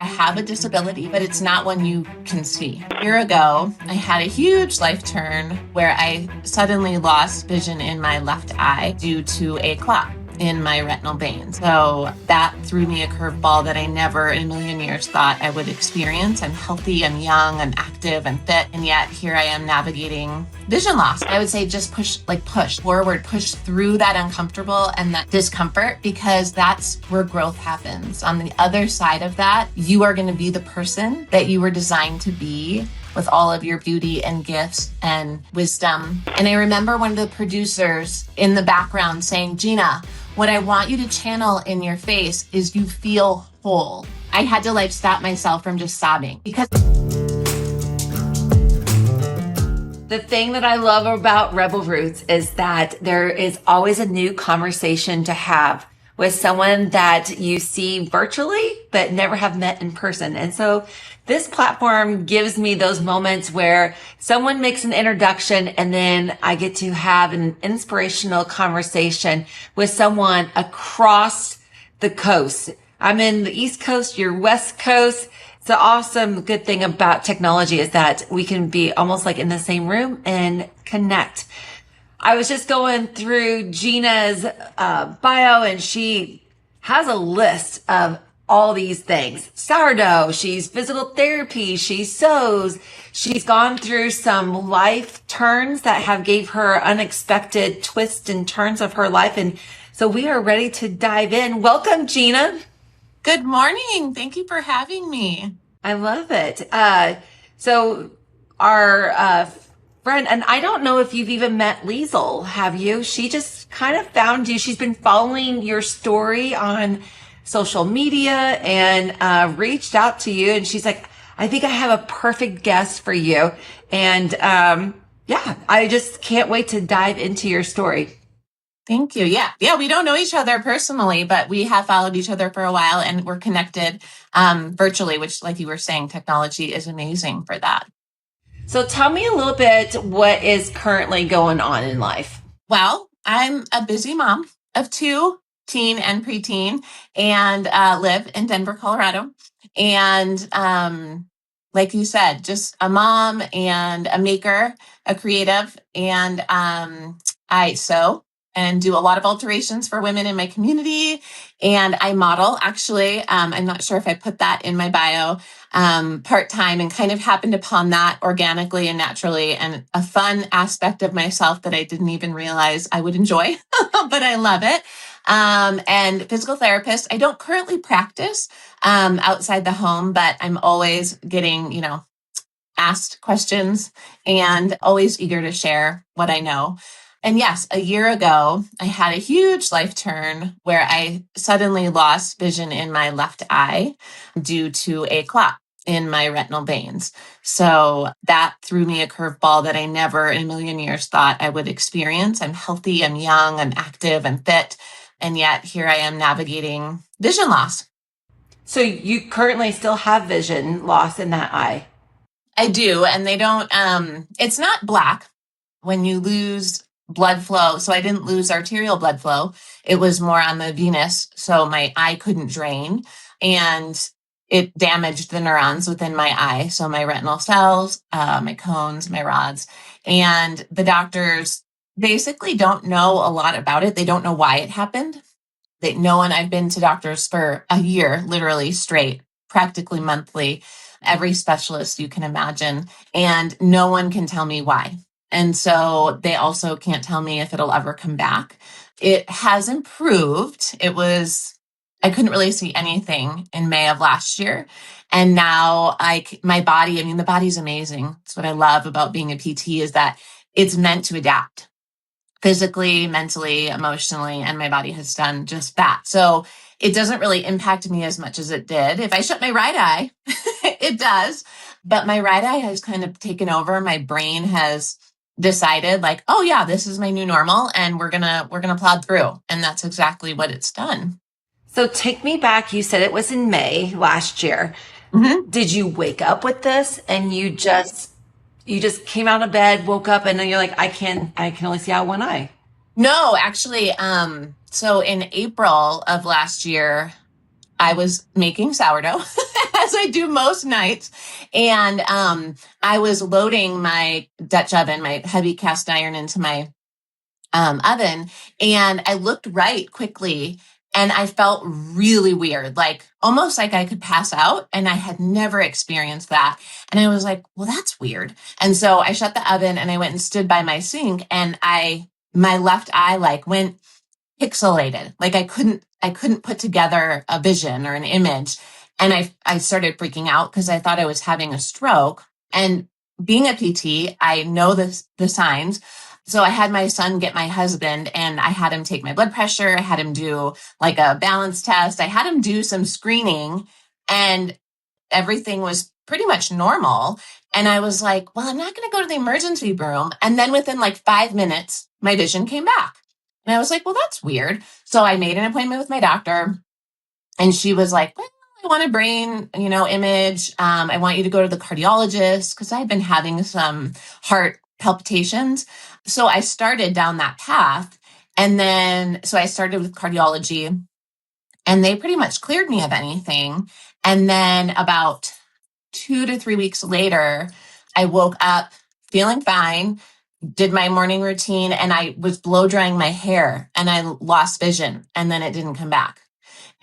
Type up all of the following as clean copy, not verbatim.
I have a disability, but it's not one you can see. A year ago, I had a huge life turn where I suddenly lost vision in my left eye due to a clot in my retinal vein. So that threw me a curveball that I never in a million years thought I would experience. I'm healthy, I'm young, I'm active, I'm fit, and yet here I am navigating vision loss. I would say just push forward, push through that uncomfortable and that discomfort, because that's where growth happens. On the other side of that, you are going to be the person that you were designed to be, with all of your beauty and gifts and wisdom. And I remember one of the producers in the background saying, Gina, what I want you to channel in your face is you feel whole. I had to stop myself from just sobbing, because the thing that I love about Rebel Roots is that there is always a new conversation to have with someone that you see virtually, but never have met in person. And so this platform gives me those moments where someone makes an introduction and then I get to have an inspirational conversation with someone across the coast. I'm in the East Coast, you're West Coast. It's an awesome good thing about technology is that we can be almost like in the same room and connect. I was just going through Gina's bio, and she has a list of all these things. Sourdough, she's physical therapy, she sews, she's gone through some life turns that have gave her unexpected twists and turns of her life. And so we are ready to dive in. Welcome, Gina. good morning. Thank you for having me. I love it. So our friend, and I don't know if you've even met Liesel, have you? She just kind of found you. She's been following your story on social media and reached out to you. And she's like, I think I have a perfect guest for you. And yeah, I just can't wait to dive into your story. Thank you. Yeah. We don't know each other personally, but we have followed each other for a while and we're connected virtually, which, like you were saying, technology is amazing for that. So tell me a little bit what is currently going on in life. Well, I'm a busy mom of 2, teen and preteen, and live in Denver, Colorado. And like you said, just a mom and a maker, a creative, and I sew and do a lot of alterations for women in my community. And I model, actually. I'm not sure if I put that in my bio, part-time, and kind of happened upon that organically and naturally, and a fun aspect of myself that I didn't even realize I would enjoy, but I love it. And physical therapist. I don't currently practice outside the home, but I'm always getting, asked questions and always eager to share what I know. And yes, a year ago, I had a huge life turn where I suddenly lost vision in my left eye due to a clot in my retinal veins. So that threw me a curveball that I never in a million years thought I would experience. I'm healthy, I'm young, I'm active, I'm fit. And yet here I am navigating vision loss. So you currently still have vision loss in that eye? I do. And they don't, it's not black when you lose blood flow. So I didn't lose arterial blood flow. It was more on the venous. So my eye couldn't drain and it damaged the neurons within my eye. So my retinal cells, my cones, my rods, and the doctors basically don't know a lot about it. They don't know why it happened. I've been to doctors for a year, literally straight, practically monthly, every specialist you can imagine, and no one can tell me why. And so they also can't tell me if it'll ever come back. It has improved. I couldn't really see anything in May of last year. And now my body, the body's amazing. That's what I love about being a PT, is that it's meant to adapt physically, mentally, emotionally, and my body has done just that. So it doesn't really impact me as much as it did. If I shut my right eye, it does. But my right eye has kind of taken over. My brain has decided oh yeah, this is my new normal and we're gonna plod through. And that's exactly what it's done. So take me back. You said it was in May last year. Mm-hmm. Did you wake up with this and you just came out of bed, woke up, and then you're like, I can only see out one eye? No, actually, so in April of last year, I was making sourdough as I do most nights. And I was loading my Dutch oven, my heavy cast iron, into my oven, and I looked right quickly, and I felt really weird, like almost like I could pass out, and I had never experienced that. And I was like, well, that's weird. And so I shut the oven and I went and stood by my sink, and my left eye like went pixelated. Like I couldn't put together a vision or an image. And I started freaking out because I thought I was having a stroke. And being a PT, I know the signs. So I had my son get my husband, and I had him take my blood pressure. I had him do like a balance test. I had him do some screening, and everything was pretty much normal. And I was like, well, I'm not going to go to the emergency room. And then within like 5 minutes, my vision came back. And I was like, well, that's weird. So I made an appointment with my doctor, and she was like, well, I want a brain, image. I want you to go to the cardiologist because I've been having some heart palpitations. So I started down that path. And then, so I started with cardiology, and they pretty much cleared me of anything. And then about 2 to 3 weeks later, I woke up feeling fine, did my morning routine, and I was blow drying my hair, and I lost vision, and then it didn't come back.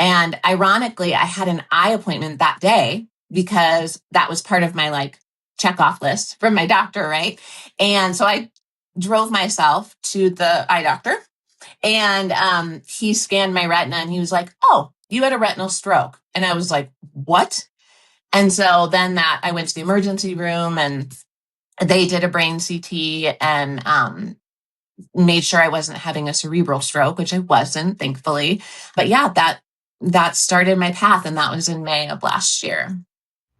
And ironically, I had an eye appointment that day because that was part of my like check off list from my doctor, right? And so I drove myself to the eye doctor, and he scanned my retina, and he was like, oh, you had a retinal stroke. And I was like, what? And so then I went to the emergency room, and they did a brain CT and made sure I wasn't having a cerebral stroke, which I wasn't, thankfully. But yeah, that started my path, and that was in May of last year.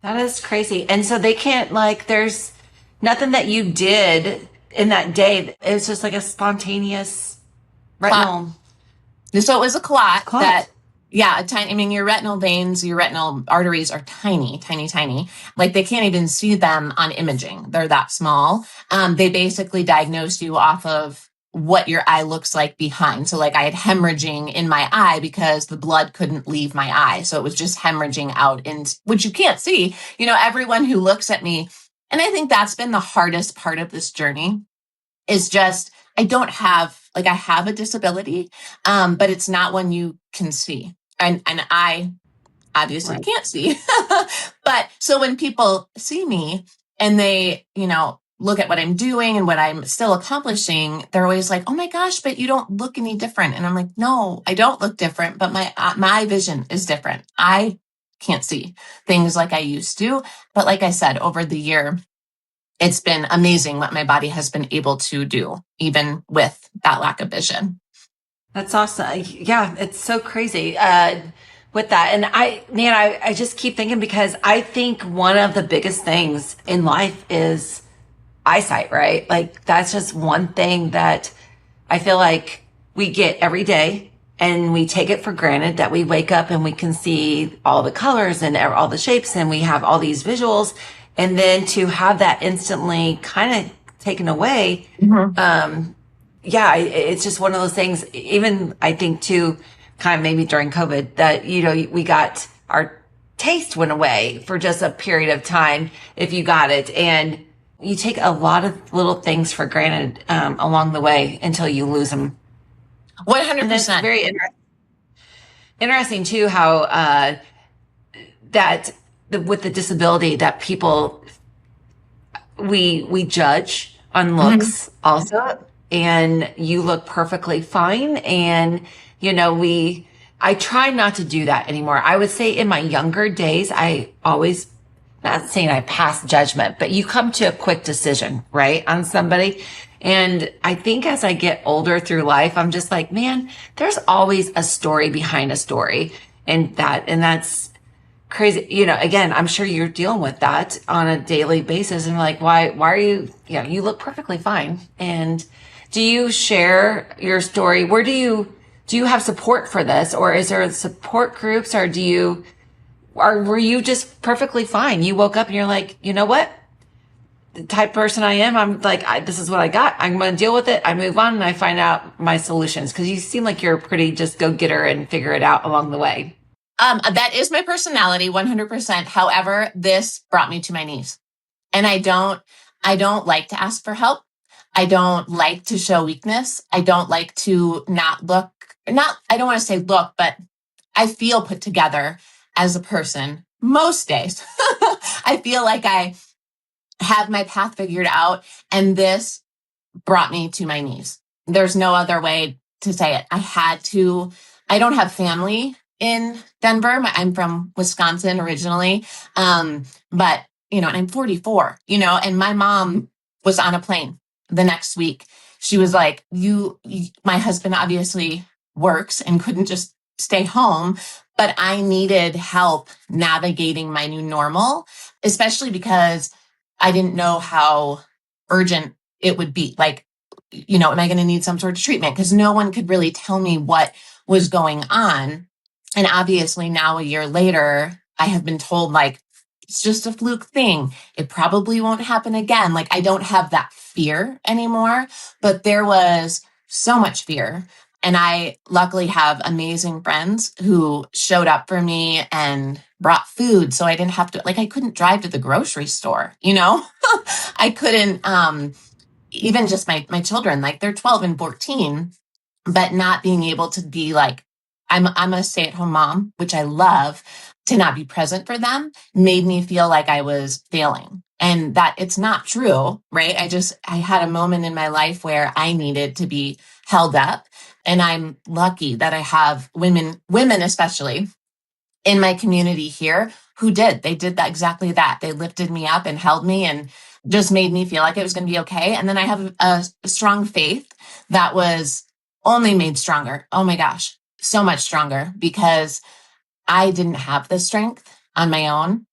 That is crazy. And so they can't there's nothing that you did in that day. It's just like a spontaneous retinal. So it was a clot. Clot. A tiny, your retinal veins, your retinal arteries are tiny, tiny, tiny. Like they can't even see them on imaging. They're that small. They basically diagnosed you off of what your eye looks like behind. So like I had hemorrhaging in my eye because the blood couldn't leave my eye. So it was just hemorrhaging out, which you can't see, everyone who looks at me. And I think that's been the hardest part of this journey is just, I have a disability, but it's not one you can see. And I obviously can't see. But so when people see me and they, look at what I'm doing and what I'm still accomplishing, they're always like, oh my gosh, but you don't look any different. And I'm like, no, I don't look different, but my vision is different. I can't see things like I used to. But like I said, over the year, it's been amazing what my body has been able to do, even with that lack of vision. That's awesome. Yeah, it's so crazy with that. And I just keep thinking, because I think one of the biggest things in life is eyesight, right? Like that's just one thing that I feel like we get every day, and we take it for granted that we wake up and we can see all the colors and all the shapes, and we have all these visuals. And then to have that instantly kind of taken away, it's just one of those things. Even I think too, kind of maybe during COVID, that, we got our taste went away for just a period of time if you got it. And you take a lot of little things for granted along the way until you lose them. 100%. It's very interesting too, how with the disability that people, we judge on looks also, and you look perfectly fine. And, I try not to do that anymore. I would say in my younger days, I always, not saying I pass judgment, but you come to a quick decision, right, on somebody. And I think as I get older through life, I'm just like, man, there's always a story behind a story. And that's crazy. Again, I'm sure you're dealing with that on a daily basis. And like, why are you, you look perfectly fine. And do you share your story? Where do you have support for this? Or is there support groups, or were you just perfectly fine? You woke up and you're like, you know what? The type of person I am, I'm like, this is what I got. I'm going to deal with it. I move on and I find out my solutions. Cause you seem like you're a pretty just go getter and figure it out along the way. That is my personality, 100%. However, this brought me to my knees. And I don't like to ask for help. I don't like to show weakness. I don't like to I don't want to say look, but I feel put together as a person most days. I feel like I have my path figured out, and this brought me to my knees. There's no other way to say it. I don't have family in Denver. I'm from Wisconsin originally. But, and I'm 44, and my mom was on a plane the next week. She was like, my husband obviously works and couldn't just stay home, but I needed help navigating my new normal, especially because I didn't know how urgent it would be. Like, am I going to need some sort of treatment? Because no one could really tell me what was going on. And obviously now a year later, I have been told like, it's just a fluke thing. It probably won't happen again. Like I don't have that fear anymore, but there was so much fear. And I luckily have amazing friends who showed up for me and brought food. So I didn't have to, like, I couldn't drive to the grocery store, I couldn't, even just my children, like they're 12 and 14, but not being able to be like, I'm a stay-at-home mom, which I love, to not be present for them made me feel like I was failing. And that it's not true, right? I had a moment in my life where I needed to be held up. And I'm lucky that I have women especially in my community here they did that exactly that. They lifted me up and held me and just made me feel like it was going to be okay. And then I have a strong faith that was only made stronger. Oh my gosh, so much stronger because I didn't have the strength on my own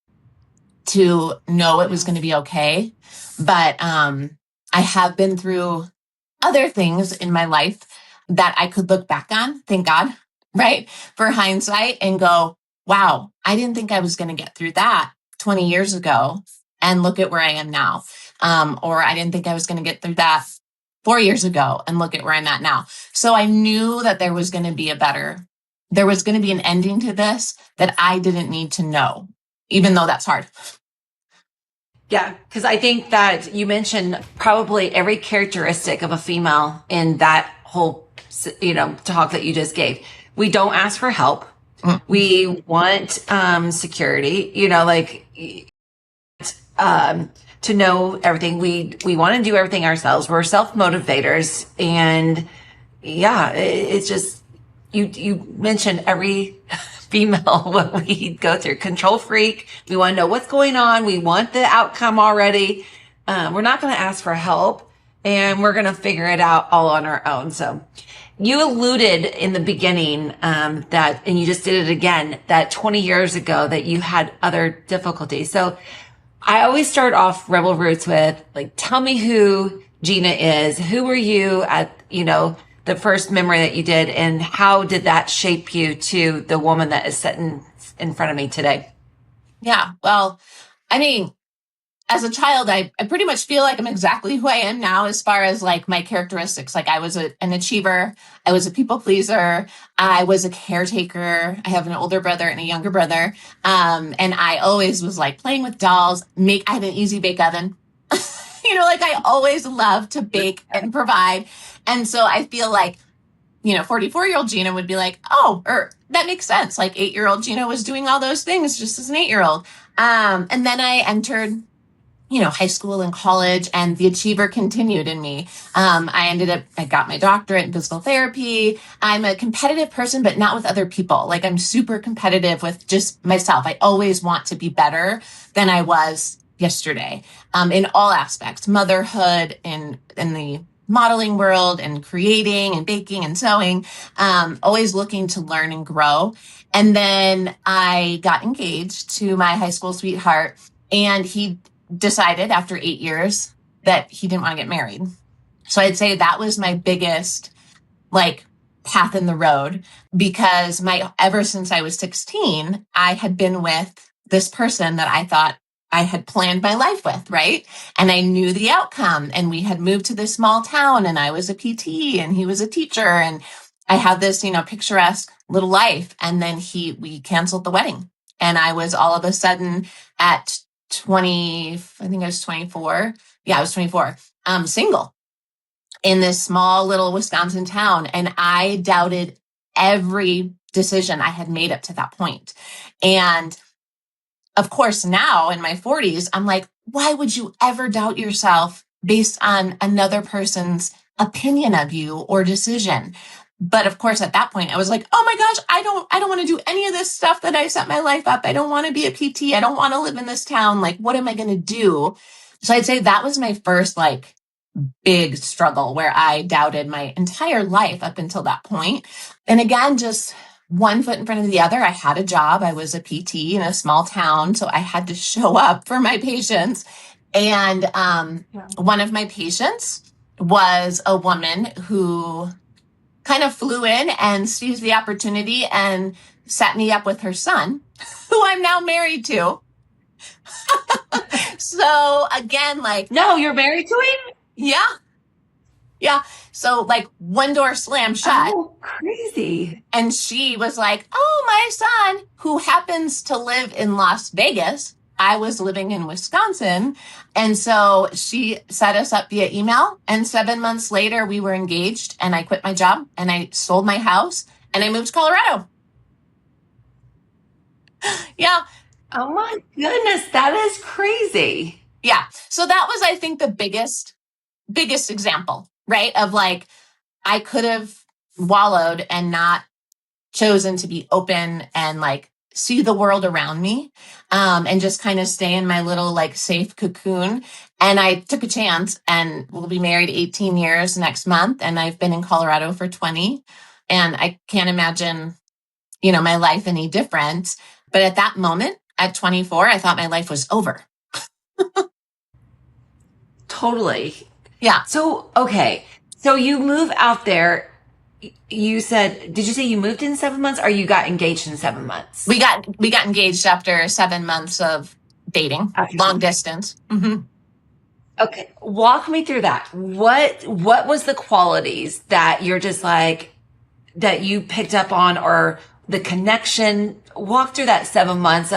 to know it was going to be okay. But I have been through other things in my life that I could look back on, thank God, right? For hindsight and go, wow, I didn't think I was going to get through that 20 years ago. And look at where I am now. Or I didn't think I was going to get through that 4 years ago and look at where I'm at now. So I knew that there was going to be an ending to this that I didn't need to know, even though that's hard. Yeah, because I think that you mentioned probably every characteristic of a female in that whole, talk that you just gave. We don't ask for help. Mm-hmm. We want security, to know everything. We want to do everything ourselves. We're self-motivators. And yeah, it's just, you mentioned every female, what we go through. Control freak. We want to know what's going on. We want the outcome already. We're not going to ask for help, and we're going to figure it out all on our own. So you alluded in the beginning, that, and you just did it again, that 20 years ago that you had other difficulties. So I always start off Rebel Roots with like, tell me who Gina is. Who were you at, the first memory that you did, and how did that shape you to the woman that is sitting in front of me today? Yeah. Well, I mean, as a child, I pretty much feel like I'm exactly who I am now as far as like my characteristics. Like I was an achiever. I was a people pleaser. I was a caretaker. I have an older brother and a younger brother. And I always was like playing with dolls. I had an easy bake oven. Like I always loved to bake and provide. And so I feel like, 44-year-old Gina would be like, oh, or that makes sense. Like 8-year-old Gina was doing all those things just as an 8-year-old. And then I entered, high school and college, and the achiever continued in me. I got my doctorate in physical therapy. I'm a competitive person, but not with other people. Like I'm super competitive with just myself. I always want to be better than I was yesterday, in all aspects, motherhood, in the modeling world, and creating and baking and sewing, always looking to learn and grow. And then I got engaged to my high school sweetheart, and he decided after 8 years that he didn't want to get married. So I'd say that was my biggest like path in the road, because ever since I was 16, I had been with this person that I thought I had planned my life with, right? And I knew the outcome, and we had moved to this small town, and I was a PT and he was a teacher, and I had this, picturesque little life. And then we canceled the wedding. And I was all of a sudden at 20, I think I was 24. Yeah, I was 24, single in this small little Wisconsin town. And I doubted every decision I had made up to that point. And of course, now in my 40s, I'm like, why would you ever doubt yourself based on another person's opinion of you or decision? But of course, at that point, I was like, oh my gosh, I don't want to do any of this stuff that I set my life up. I don't want to be a PT. I don't want to live in this town. Like, what am I going to do? So I'd say that was my first big struggle where I doubted my entire life up until that point. And again, just one foot in front of the other. I had a job. I was a PT in a small town, so I had to show up for my patients. And one of my patients was a woman who kind of flew in and seized the opportunity and set me up with her son, who I'm now married to. So again, no, you're married to him? Yeah. So one door slammed shut. Oh, crazy. And she was like, oh, my son, who happens to live in Las Vegas. I was living in Wisconsin. And so she set us up via email. And 7 months later, we were engaged and I quit my job and I sold my house and I moved to Colorado. Yeah. Oh my goodness. That is crazy. Yeah. So that was, I think, the biggest example, right? Of I could have wallowed and not chosen to be open and see the world around me, and just kind of stay in my little safe cocoon. And I took a chance, and we'll be married 18 years next month. And I've been in Colorado for 20, and I can't imagine, my life any different. But at that moment, at 24, I thought my life was over. Totally. Yeah. So, okay. So you move out there. You said, did you say you moved in 7 months or you got engaged in 7 months? We got engaged after 7 months of dating, long distance. Mm-hmm. Okay. Walk me through that. What was the qualities that you're just that you picked up on, or the connection? Walk through that 7 months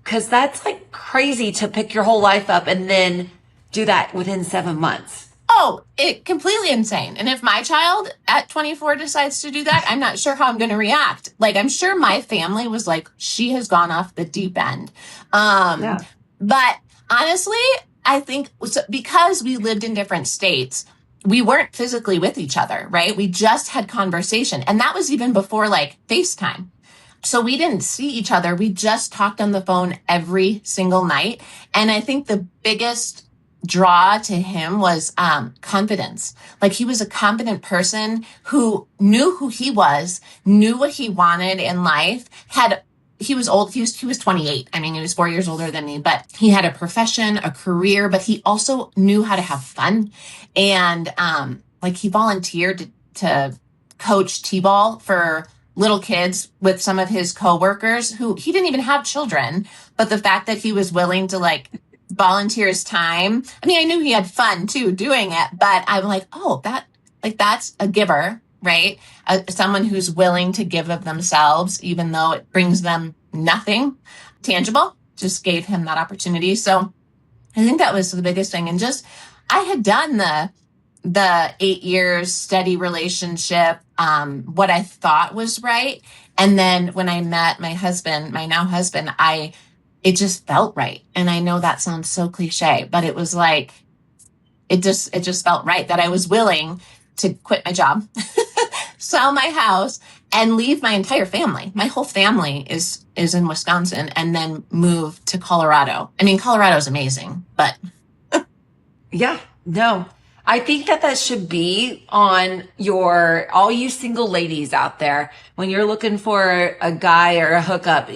cause that's crazy to pick your whole life up and then do that within 7 months. Oh, it completely insane. And if my child at 24 decides to do that, I'm not sure how I'm going to react. I'm sure my family was she has gone off the deep end. Yeah. But honestly, I think because we lived in different states, we weren't physically with each other, right? We just had conversation. And that was even before FaceTime. So we didn't see each other. We just talked on the phone every single night. And I think the biggest draw to him was confidence. He was a confident person who knew who he was, knew what he wanted in life, he was old. He was 28. I mean, he was 4 years older than me, but he had a profession, a career, but he also knew how to have fun. And he volunteered to coach T-ball for little kids with some of his coworkers who he didn't even have children. But the fact that he was willing to volunteer his time. I mean, I knew he had fun too doing it, but I'm oh, that's a giver, right? Someone who's willing to give of themselves, even though it brings them nothing tangible, just gave him that opportunity. So I think that was the biggest thing. And just, I had done the 8 years steady relationship, what I thought was right. And then when I met my husband, my now husband, it just felt right. And I know that sounds so cliche, but it was it just felt right that I was willing to quit my job, sell my house, and leave my entire family. My whole family is in Wisconsin, and then move to Colorado. I mean, Colorado is amazing, but. Yeah, no, I think that should be on all you single ladies out there, when you're looking for a guy or a hookup,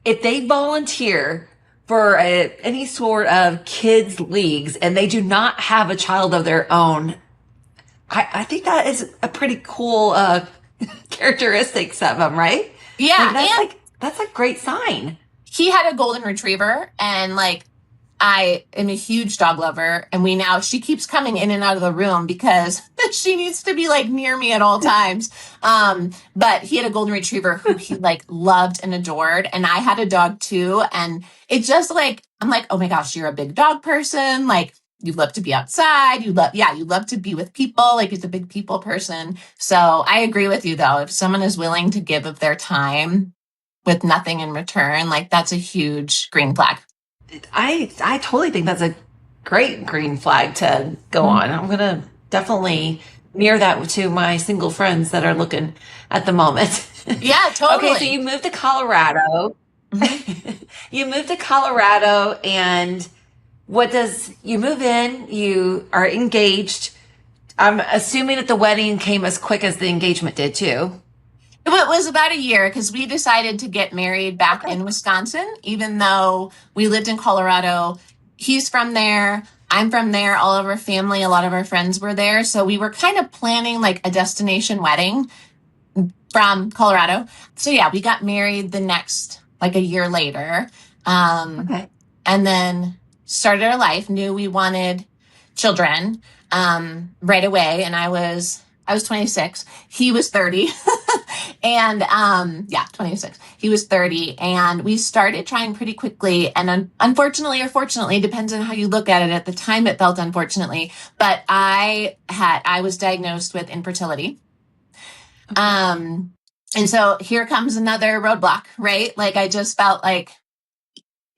if they volunteer for any sort of kids leagues and they do not have a child of their own, I think that is a pretty cool characteristics of them, right? Yeah, that's a great sign. He had a golden retriever, and I am a huge dog lover, and she keeps coming in and out of the room because she needs to be like near me at all times. But he had a golden retriever who he like loved and adored, and I had a dog too. And it just like, I'm like, oh my gosh, you're a big dog person. Like, you love to be outside. You love to be with people. Like, he's a big people person. So I agree with you though. If someone is willing to give of their time with nothing in return, like that's a huge green flag. I totally think that's a great green flag to go on. I'm going to definitely mirror that to my single friends that are looking at the moment. Yeah, totally. Okay, so you moved to Colorado. You moved to Colorado, and you move in, you are engaged. I'm assuming that the wedding came as quick as the engagement did too. It was about a year because we decided to get married back in Wisconsin, even though we lived in Colorado. He's from there. I'm from there. All of our family, a lot of our friends were there. So we were kind of planning like a destination wedding from Colorado. So yeah, we got married like a year later. And then started our life, knew we wanted children right away. And I was 26. He was 30. And 26. He was 30. And we started trying pretty quickly. And unfortunately or fortunately, depends on how you look at it. At the time, it felt unfortunately. But I was diagnosed with infertility. And so here comes another roadblock, right? Like, I just felt like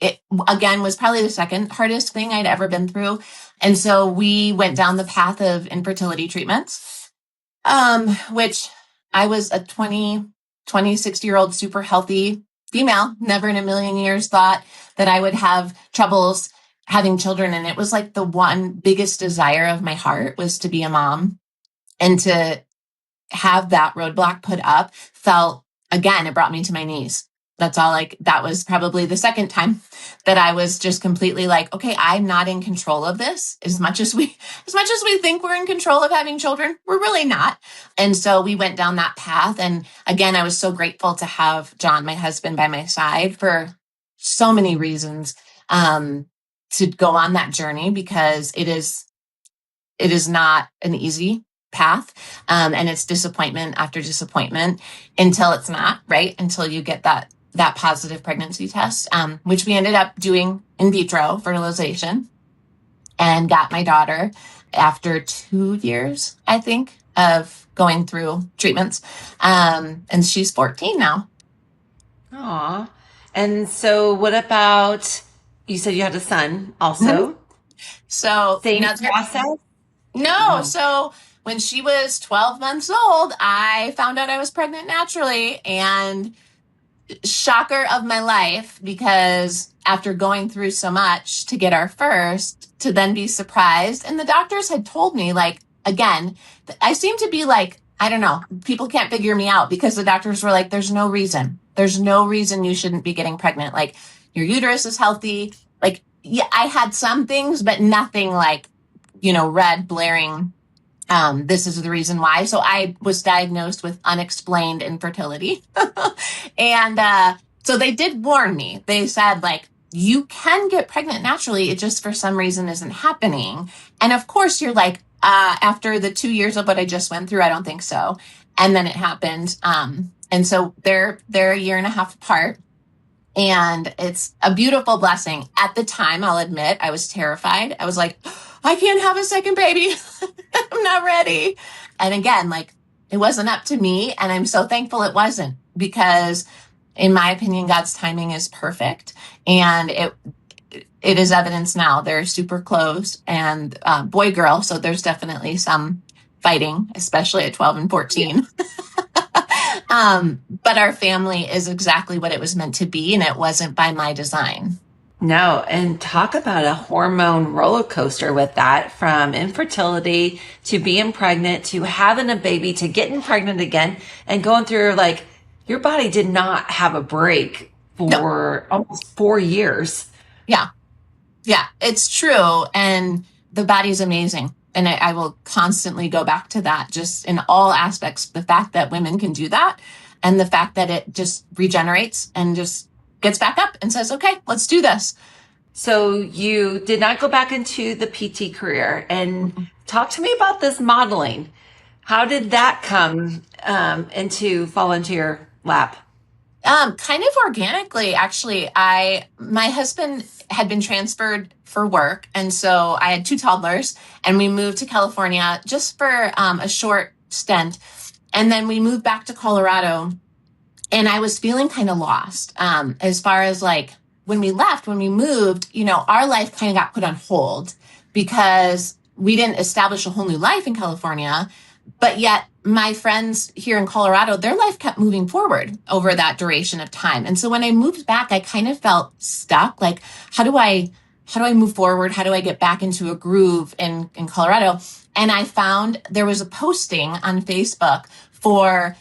it again was probably the second hardest thing I'd ever been through. And so we went down the path of infertility treatments, which I was a 26-year-old super healthy female, never in a million years thought that I would have troubles having children. And it was like the one biggest desire of my heart was to be a mom, and to have that roadblock put up it brought me to my knees. That was probably the second time that I was just completely like, okay, I'm not in control of this. As much as we think we're in control of having children, we're really not. And so we went down that path. And again, I was so grateful to have John, my husband, by my side for so many reasons, to go on that journey, because it is not an easy path. And it's disappointment after disappointment until it's not, right? Until you get that positive pregnancy test, which we ended up doing in vitro fertilization, and got my daughter after 2 years, I think, of going through treatments. And she's 14 now. Aw. And so what about, you said you had a son also? Mm-hmm. So same process? No. So when she was 12 months old, I found out I was pregnant naturally, and shocker of my life, because after going through so much to get our first, to then be surprised. And the doctors had told me, like, again, I seem to be like, I don't know, people can't figure me out, because the doctors were like, there's no reason you shouldn't be getting pregnant. Like, your uterus is healthy. Like, yeah, I had some things, but nothing like, red blaring. This is the reason why. So I was diagnosed with unexplained infertility. And so they did warn me. They said, like, you can get pregnant naturally. It just for some reason isn't happening. And of course, you're like, after the 2 years of what I just went through, I don't think so. And then it happened. And so they're a year and a half apart. And it's a beautiful blessing. At the time, I'll admit, I was terrified. I was like, I can't have a second baby. I'm not ready. And again, like, it wasn't up to me. And I'm so thankful it wasn't, because in my opinion, God's timing is perfect. And it is evidence now. They're super close, and boy, girl. So there's definitely some fighting, especially at 12 and 14. But our family is exactly what it was meant to be, and it wasn't by my design. No, and talk about a hormone roller coaster with that, from infertility to being pregnant to having a baby to getting pregnant again and going through, like, your body did not have a break for almost 4 years. Yeah. Yeah, it's true. And the body's amazing. And I will constantly go back to that, just in all aspects. The fact that women can do that, and the fact that it just regenerates and just gets back up and says, okay, let's do this. So you did not go back into the PT career, and talk to me about this modeling. How did that come fall into your lap? Kind of organically, actually. My husband had been transferred for work, and so I had two toddlers, and we moved to California just for a short stint, and then we moved back to Colorado, and I was feeling kind of lost as far as like when we moved, our life kind of got put on hold because we didn't establish a whole new life in California. But yet my friends here in Colorado, their life kept moving forward over that duration of time. And so when I moved back, I kind of felt stuck. Like, how do I move forward? How do I get back into a groove in Colorado? And I found there was a posting on Facebook for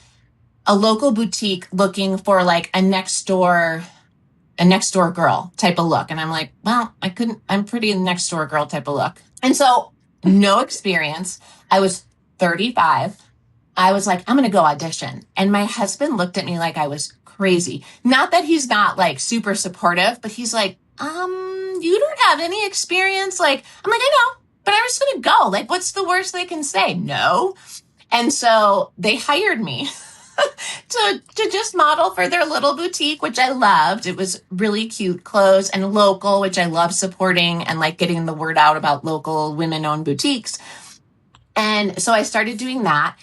a local boutique looking for like a next door girl type of look. And I'm like, well, I'm pretty next door girl type of look. And so no experience. I was 35. I was like, I'm going to go audition. And my husband looked at me like I was crazy. Not that he's not like super supportive, but he's like, you don't have any experience. Like, I'm like, I know, but I'm just going to go. Like, what's the worst they can say? No. And so they hired me to just model for their little boutique, which I loved. It was really cute clothes and local, which I love supporting and like getting the word out about local women-owned boutiques. And so I started doing that.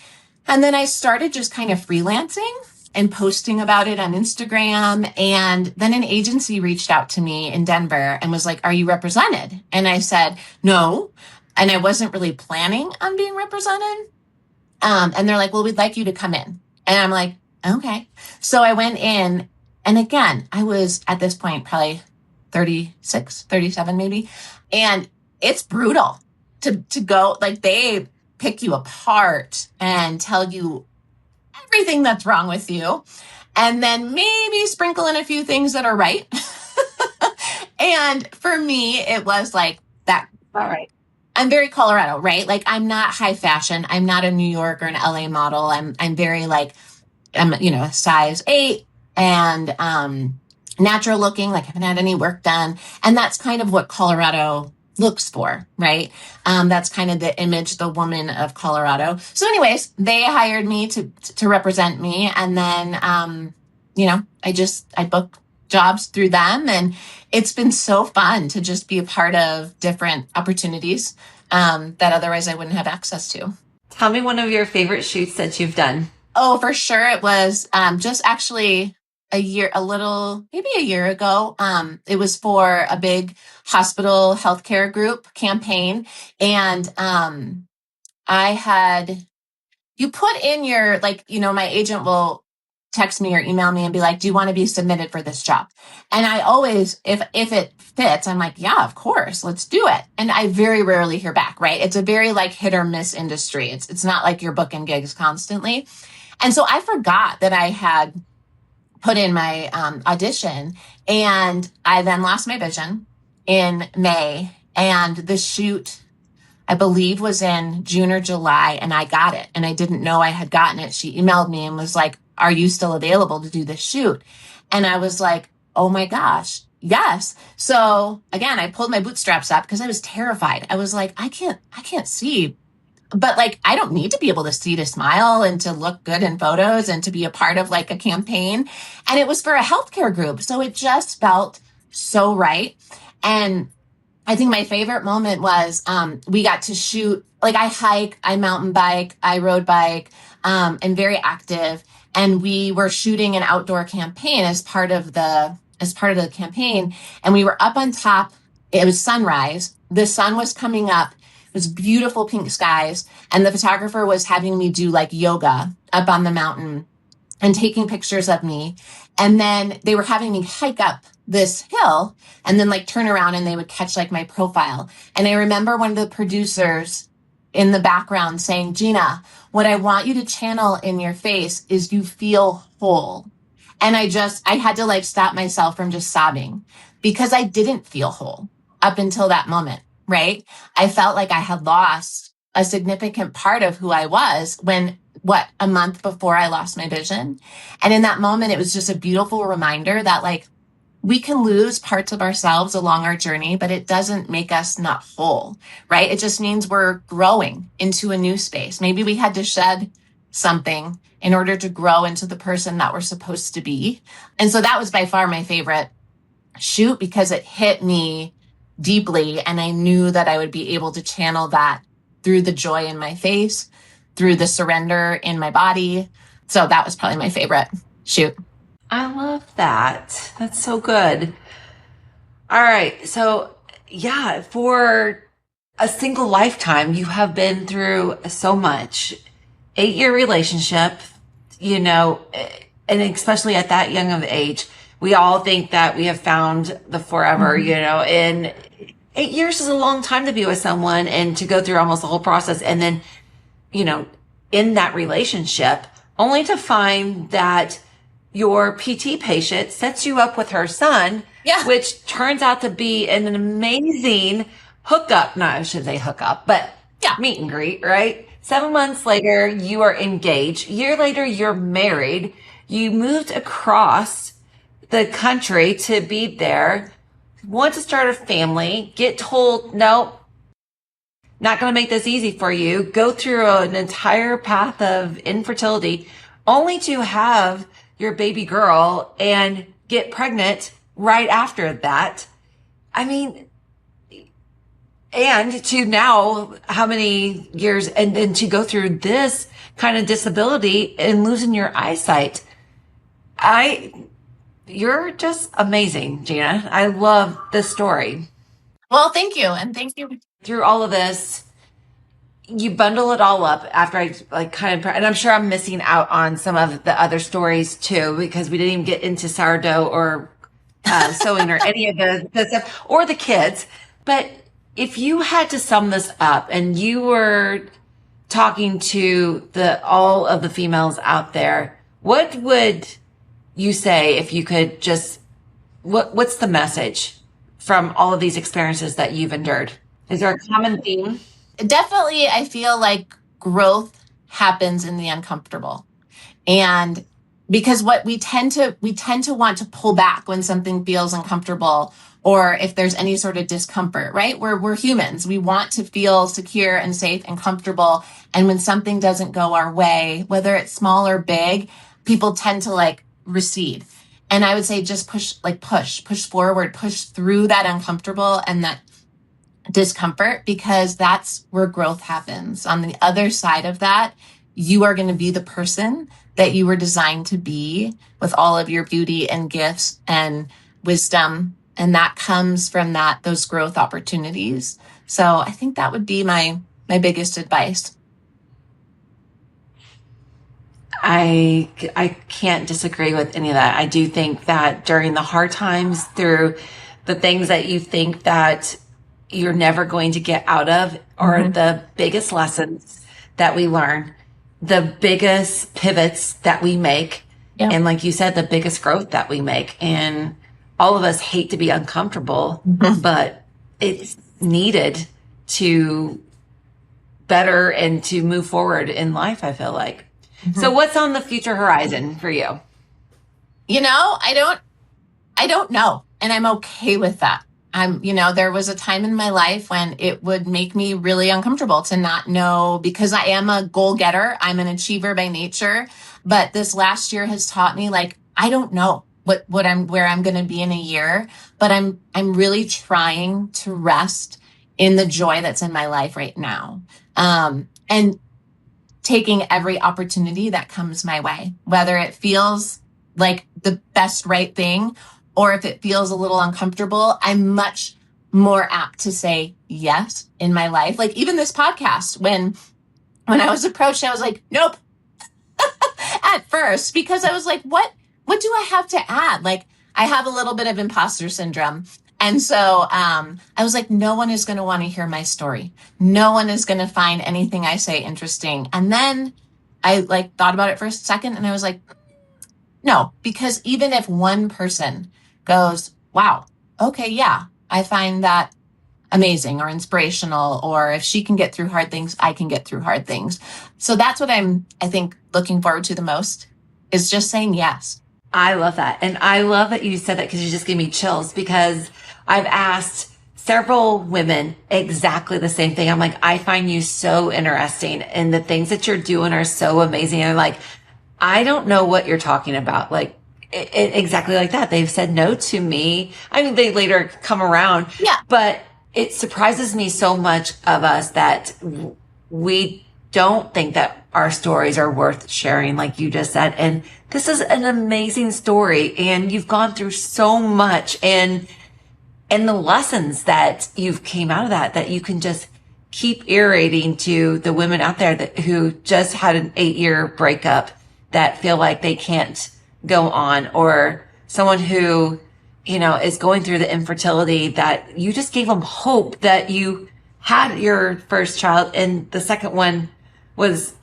And then I started just kind of freelancing and posting about it on Instagram. And then an agency reached out to me in Denver and was like, are you represented? And I said, no. And I wasn't really planning on being represented. And they're like, well, we'd like you to come in. And I'm like, okay. So I went in, and again, I was at this point probably 36, 37 maybe. And it's brutal to go, like they pick you apart and tell you everything that's wrong with you. And then maybe sprinkle in a few things that are right. And for me, it was like that. All right. I'm very Colorado, right? Like I'm not high fashion. I'm not a New York or an LA model. I'm very like, I'm, size 8 and natural looking, like I haven't had any work done. And that's kind of what Colorado looks for, right? That's kind of the image, the woman of Colorado. So anyways, they hired me to represent me. And then, I booked jobs through them, and it's been so fun to just be a part of different opportunities that otherwise I wouldn't have access to. Tell me one of your favorite shoots that you've done. Oh, for sure. It was just actually maybe a year ago. It was for a big hospital healthcare group campaign. And you put in your, my agent will text me or email me and be like, do you want to be submitted for this job? And I always, if it fits, I'm like, yeah, of course, let's do it. And I very rarely hear back, right? It's a very like hit or miss industry. It's not like you're booking gigs constantly. And so I forgot that I had put in my audition, and I then lost my vision in May, and the shoot, I believe, was in June or July, and I got it, and I didn't know I had gotten it. She emailed me and was like, are you still available to do this shoot? And I was like, oh my gosh, yes. So again, I pulled my bootstraps up because I was terrified. I was like, I can't see. But like, I don't need to be able to see to smile and to look good in photos and to be a part of like a campaign. And it was for a healthcare group. So it just felt so right. And I think my favorite moment was we got to shoot, like I hike, I mountain bike, I road bike, and very active. And we were shooting an outdoor campaign as part of the campaign. And we were up on top. It was sunrise. The sun was coming up. It was beautiful pink skies. And the photographer was having me do like yoga up on the mountain and taking pictures of me. And then they were having me hike up this hill and then like turn around and they would catch like my profile. And I remember one of the producers in the background saying, Gina, what I want you to channel in your face is you feel whole. And I had to like stop myself from just sobbing because I didn't feel whole up until that moment. Right? I felt like I had lost a significant part of who I was a month before I lost my vision. And in that moment, it was just a beautiful reminder that like, we can lose parts of ourselves along our journey, but it doesn't make us not whole, right? It just means we're growing into a new space. Maybe we had to shed something in order to grow into the person that we're supposed to be. And so that was by far my favorite shoot because it hit me deeply. And I knew that I would be able to channel that through the joy in my face, through the surrender in my body. So that was probably my favorite shoot. I love that. That's so good. All right. So yeah, for a single lifetime, you have been through so much. 8-year relationship, and especially at that young of age, we all think that we have found the forever, and 8 years is a long time to be with someone and to go through almost the whole process. And then, in that relationship, only to find that your PT patient sets you up with her son, which turns out to be an amazing hookup. No, I shouldn't say hookup, but meet and greet, right? 7 months later, you are engaged. A year later, you're married. You moved across the country to be there, want to start a family, get told, no, not going to make this easy for you. Go through an entire path of infertility only to have your baby girl and get pregnant right after that. I mean, and to now, how many years, and then to go through this kind of disability and losing your eyesight. You're just amazing, Gina. I love this story. Well, thank you. And thank you. Through all of this, you bundle it all up after I and I'm sure I'm missing out on some of the other stories too, because we didn't even get into sourdough or sewing or any of the stuff or the kids. But if you had to sum this up and you were talking to all of the females out there, what would you say if you could just, what's the message from all of these experiences that you've endured? Is there a common theme? Definitely, I feel like growth happens in the uncomfortable. And because what we tend to want to pull back when something feels uncomfortable or if there's any sort of discomfort, right? We're humans. We want to feel secure and safe and comfortable. And when something doesn't go our way, whether it's small or big, people tend to recede. And I would say just push forward, push through that uncomfortable and that discomfort, because that's where growth happens. On the other side of that, you are going to be the person that you were designed to be with all of your beauty and gifts and wisdom. And that comes from those growth opportunities. So I think that would be my biggest advice. I can't disagree with any of that. I do think that during the hard times, through the things that you think that you're never going to get out of, are the biggest lessons that we learn, the biggest pivots that we make. Yeah. And like you said, the biggest growth that we make. And all of us hate to be uncomfortable, but it's needed to better and to move forward in life, I feel like. So what's on the future horizon for you? I don't know. And I'm okay with that. There was a time in my life when it would make me really uncomfortable to not know, because I am a goal getter. I'm an achiever by nature. But this last year has taught me, I don't know where I'm going to be in a year, but I'm really trying to rest in the joy that's in my life right now. And taking every opportunity that comes my way, whether it feels like the best right thing or if it feels a little uncomfortable, I'm much more apt to say yes in my life. Like even this podcast, when I was approached, I was like, nope, at first, because I was like, what do I have to add? I have a little bit of imposter syndrome. And so I was like, no one is going to want to hear my story. No one is going to find anything I say interesting. And then I thought about it for a second and I was like, no, because even if one person goes, wow, okay, yeah, I find that amazing or inspirational, or if she can get through hard things, I can get through hard things. So that's what I think, looking forward to the most, is just saying yes. I love that. And I love that you said that because you just gave me chills, because I've asked several women exactly the same thing. I'm like, I find you so interesting and the things that you're doing are so amazing. And I'm like, I don't know what you're talking about. Like exactly like that. They've said no to me. I mean, they later come around, Yeah. but it surprises me so much of us that we don't think that our stories are worth sharing, like you just said. And this is an amazing story, and you've gone through so much, and the lessons that you've came out of that you can just keep iterating to the women out there who just had an 8-year breakup that feel like they can't go on, or someone who, is going through the infertility, that you just gave them hope that you had your first child and the second one was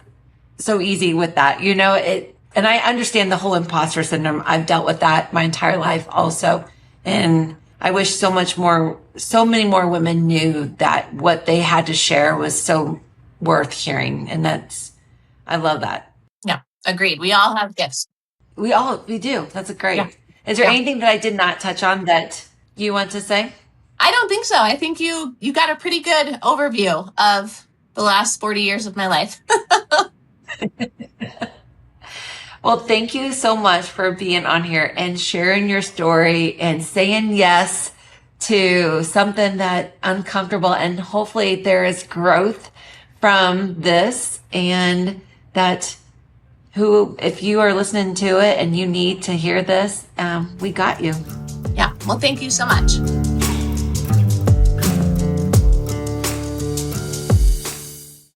so easy with that, and I understand the whole imposter syndrome. I've dealt with that my entire life also. And I wish so many more women knew that what they had to share was so worth hearing. And I love that. Yeah, agreed. We all have gifts. We do. That's great. Yeah. Is there Yeah. anything that I did not touch on that you want to say? I don't think so. I think you got a pretty good overview of the last 40 years of my life. Well, thank you so much for being on here and sharing your story and saying yes to something that uncomfortable. And hopefully there is growth from this, and that if you are listening to it and you need to hear this, we got you. Yeah. Well, thank you so much.